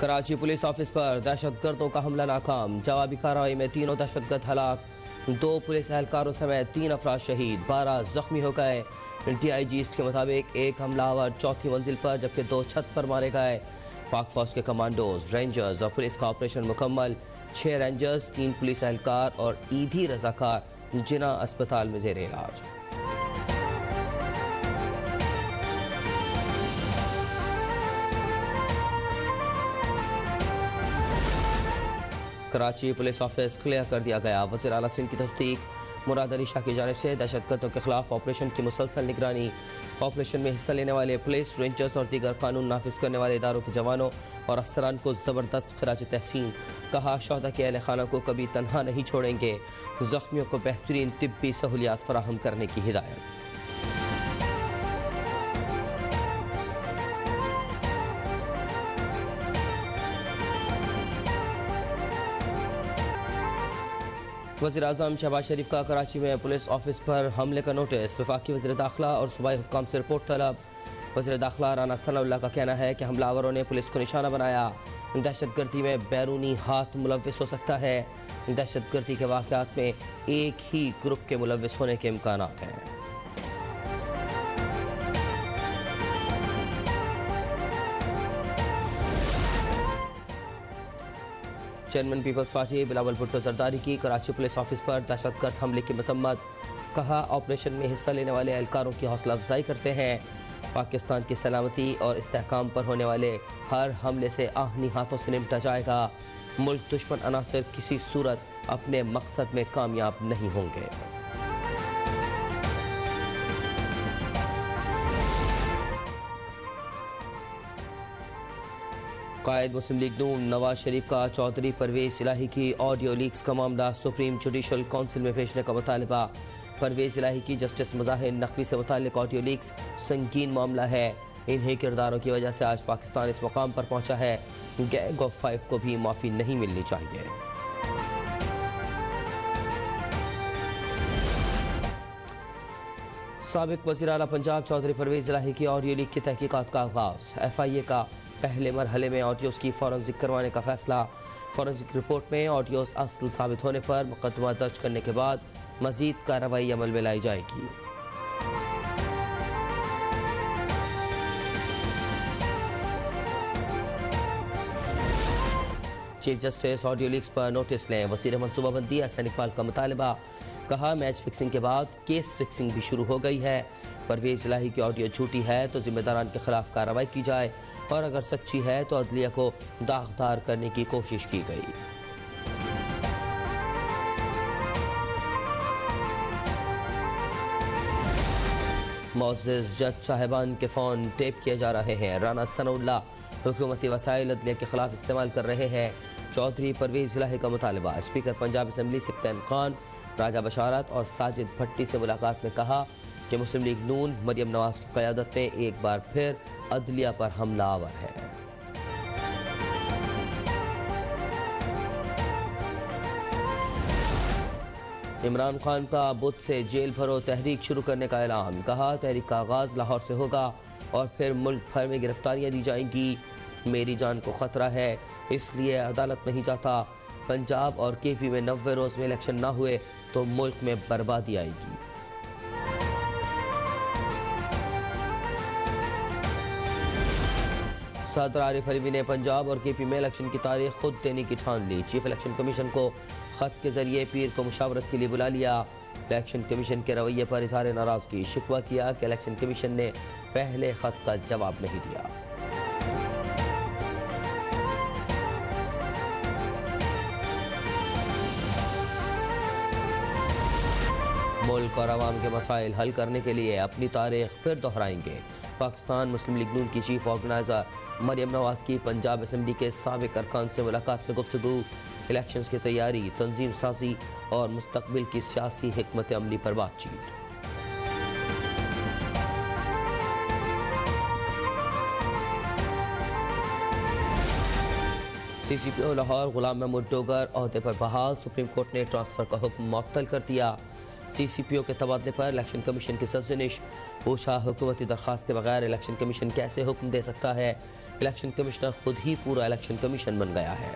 Karachi police office पर दहशतगर्दों का हमला नाकाम। जवाबी कार्रवाई में तीनों दहशतगर्द हलाक, 2 पुलिस एहलकारों समेत 3 अफराद शहीद, 12 जख्मी हो गए। DIG ईस्ट के मुताबिक एक हमलावर चौथी मंजिल पर जबकि 2 छत पर मारे गए। पाक फौज के कमांडोज, रेंजर्स और पुलिस का ऑपरेशन मुकम्मल। 6 रेंजर्स, 3 पुलिस एहलकार और ईदी रजाकार जिना अस्पताल में जेर इलाज। कराची पुलिस ऑफिस क्लियर कर दिया गया। वज़ीर आला सिंध की तस्दीक। मुराद अली शाह की जानिब से दहशतगर्दों के खिलाफ ऑपरेशन की मुसलसल निगरानी। ऑपरेशन में हिस्सा लेने वाले पुलिस, रेंजर्स और दीगर कानून नाफिज करने वाले इदारों के जवानों और अफसरान को ज़बरदस्त खिराज तहसीन। कहा, शोहदा के अहल खाना को कभी तनहा नहीं छोड़ेंगे। जख्मियों को बेहतरीन तिब्बी सहूलियात फराहम करने की हिदायत। वज़ीर-ए-आज़म शहबाज शरीफ का कराची में पुलिस ऑफिस पर हमले का नोटिस। वफाकी वज़ीर दाखिला और सूबाई हुक्काम से रिपोर्ट तलब। वज़ीर दाखिला राना सनाउल्लाह का कहना है कि हमलावरों ने पुलिस को निशाना बनाया। दहशतगर्दी में बैरूनी हाथ मुलव्विस हो सकता है। दहशतगर्दी के वाक़यात में एक ही ग्रुप के मुलव्विस होने के इम्कान हैं। चेयरमैन पीपल्स पार्टी बिलावल भुट्टो जरदारी की कराची पुलिस ऑफिस पर दहशतगर्द हमले की मसम्मत। कहा, ऑपरेशन में हिस्सा लेने वाले एहलकारों की हौसला अफजाई करते हैं। पाकिस्तान की सलामती और इस्तेहकाम पर होने वाले हर हमले से आहनी हाथों से निपटा जाएगा। मुल्क दुश्मन अनासर किसी सूरत अपने मकसद में कामयाब नहीं होंगे। कायद मुस्लिम लीग नून नवाज शरीफ का चौधरी परवेज इलाही की ऑडियो लीक्स का मामला सुप्रीम जुडिशल काउंसिल में भेजने का मुतालबा। परवेज इलाही की जस्टिस मुजाहिर नकवी से मुताल्लिक ऑडियो लीक्स संगीन मामला है। इन्हीं किरदारों की वजह से आज पाकिस्तान इस मुकाम पर पहुंचा है। गैंग ऑफ 5 को भी माफ़ी नहीं मिलनी चाहिए। साबिक वज़ीर आला पंजाब चौधरी परवेज इलाही की ऑडियो लीक की तहकीकात का आगाज़। FIA का पहले मरहले में ऑडियोज़ की फॉरेंसिक करवाने का फैसला। फॉरेंसिक रिपोर्ट में ऑडियोज़ असल साबित होने पर मुकदमा दर्ज करने के बाद मज़ीद कार्रवाई अमल में लाई जाएगी। चीफ जस्टिस ऑडियो लीक्स पर नोटिस लें। वज़ीर मनसूबाबंदी हसन इकबाल का मुतालबा। कहा, मैच फिक्सिंग के बाद केस फिक्सिंग भी शुरू हो गई है। परवेज इलाही की ऑडियो झूठी है तो जिम्मेदारान के खिलाफ कार्रवाई की जाए और अगर सच्ची है तो अदलिया को दागदार करने की कोशिश की गई। मुअज़्ज़िज़ जज साहिबान के फ़ोन टेप किए जा रहे हैं। राना सनाउल्लाह हुकूमती वसाइल अदलिया के खिलाफ इस्तेमाल कर रहे हैं। चौधरी परवेज इलाही का मुतालबा। स्पीकर पंजाब असम्बली सिप्तान खान, राजा बशारत और साजिद भट्टी से मुलाकात में कहा कि मुस्लिम लीग नून मरियम नवाज की क़यादत में एक बार फिर अदलिया पर हमला आवर है। इमरान खान का बुध से जेल भरो तहरीक शुरू करने का ऐलान। कहा, तहरीक का आगाज़ लाहौर से होगा और फिर मुल्क भर में गिरफ्तारियां दी जाएंगी। मेरी जान को ख़तरा है, इसलिए अदालत नहीं जाता। पंजाब और KP में 90 रोज़ में इलेक्शन ना हुए तो मुल्क में बर्बादी आएगी। सदर आरिफ अलवी ने पंजाब और KP में इलेक्शन की तारीख खुद देने की ठान ली। चीफ इलेक्शन कमीशन को खत के जरिए पीर को मुशावरत के लिए बुला लिया। इलेक्शन कमीशन के रवैये पर इज़हार नाराज़गी। शिकवा किया कि इलेक्शन कमीशन ने पहले खत का जवाब नहीं दिया। मुल्क और आवाम के मसाइल हल करने के लिए अपनी तारीख फिर दोहराएंगे। पाकिस्तान मुस्लिम लीग नून की चीफ ऑर्गेनाइजर मरियम नवाज की पंजाब असम्बली के साबिक अरकान से मुलाकात में गुफ्तगू। इलेक्शंस की तैयारी, तंजीम साजी और मुस्तकबिल की सियासी हिकमत अमली पर बातचीत। CCPO लाहौर गुलाम महमूद डोगर ओहदे पर बहाल। सुप्रीम कोर्ट ने ट्रांसफ़र का हुक्म मुअत्तल कर दिया। CCPO के तबादले पर इलेक्शन कमीशन की सरजनिश। पूछा, हुकूमती दरख्वास्त के बगैर इलेक्शन कमीशन कैसे हुक्म दे सकता है। इलेक्शन कमिश्नर खुद ही पूरा इलेक्शन कमीशन बन गया है।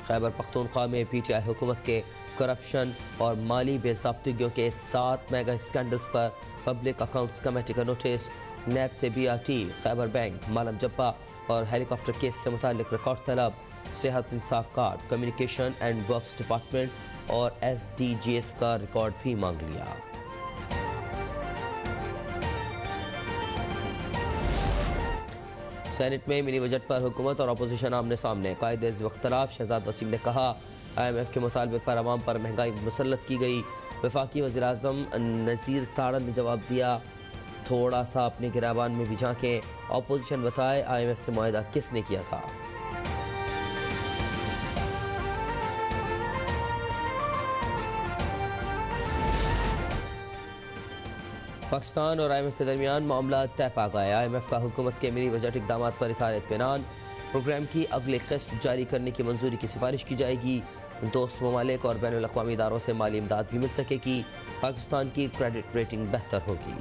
खैबर पख्तूनख्वा में पीटीआई हुकूमत के करप्शन और माली बेज़ाब्तिगियों के 7 मेगा स्कैंडल्स पर पब्लिक अकाउंट्स कमेटी का नोटिस। नैब से बीआरटी, खैबर बैंक, मालम जब्बा और हेलीकॉप्टर केस से मुतालिक रिकॉर्ड तलब। Sehat Insaf card, communication and works department और SDGs का रिकॉर्ड भी मांग लिया। सेनेट में मिनी बजट पर हुकूमत और अपोजिशन आमने सामने। कायदे इख्तलाफ शहजाद वसीम ने कहा, IMF के मुतालबे पर अवाम पर महंगाई मुसल्लत की गई। वफाकी वज़ीर आज़म नज़ीर ताड़न ने जवाब दिया, थोड़ा सा अपने गिराबान में भी झांकें। अपोजिशन बताए, IMF से मुआहदा किसने किया था। पाकिस्तान और IMF के दरमियान मामला तय पा गया। IMF का हुकूमत के मिनी बजट इक़दाम पर इज़हार इत्मीनान। प्रोग्राम की अगली किस्त जारी करने की मंजूरी की सिफारिश की जाएगी। दोस्त ममालिक और बैनुल अक़वामी इदारों से माली इमदाद भी मिल सकेगी। पाकिस्तान की क्रेडिट रेटिंग बेहतर होगी।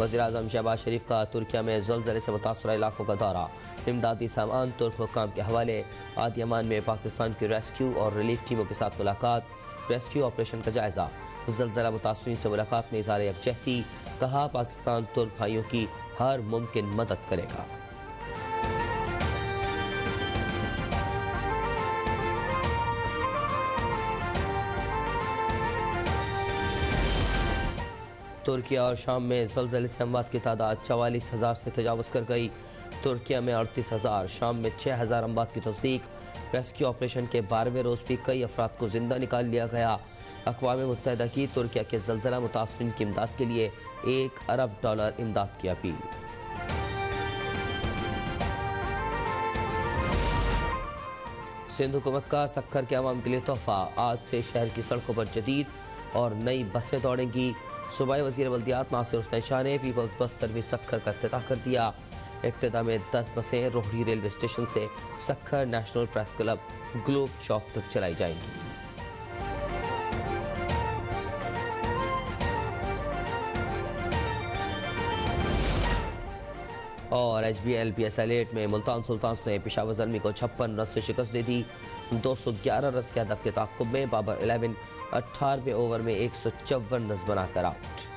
वज़ीर आज़म शहबाज शरीफ का तुर्किया में ज़लज़ले से मुतासरा इलाकों का दौरा। इमदादी सामान तुर्क हुक्काम के हवाले। आदियामान में पाकिस्तान की रेस्क्यू और रिलीफ टीमों के साथ मुलाकात। रेस्क्यू ऑपरेशन का जायजा। ज़लज़ला मुतासरीन से मुलाकात में इज़हार यकजहती। कहा, पाकिस्तान तुर्क भाइयों की हर मुमकिन मदद करेगा। तुर्किया और शाम में ज़लज़ले से अमवात की तादाद 44,000 से तजावज़ कर गई। तुर्किया में 38,000, शाम में 6,000 अमवात की तस्दीक। रेस्क्यू ऑपरेशन के 12वें रोज़ भी कई अफराद को जिंदा निकाल लिया गया। अक़वाम मुत्तहिदा की तुर्किया के ज़लज़ला मुतासरीन की इमदाद के लिए $1 अरब इमदाद की अपील। सिंध हुकूमत का सक्खर के अवाम के लिए तोहफा। आज से शहर की सड़कों पर जदीद और नई बसें दौड़ेंगी। सूबाई वज़ीर बल्दियात नासिर हुसैन शाह ने पीपल्स बस सर्विस सक्खर का इफ्तिताह कर दिया। इब्तिदा में 10 बसें रोहड़ी रेलवे स्टेशन से Sukkur national press club Globe Chowk तक चलाई जाएंगी। और HBL PSL 8 में मुल्तान सुल्तान्स ने पेशावर ज़ल्मी को 56 रन से शिकस्त दे दी। 211 रन के हदफ के ताक़ुब में बाबर 11 18वें ओवर में 154 रन बनाकर आउट।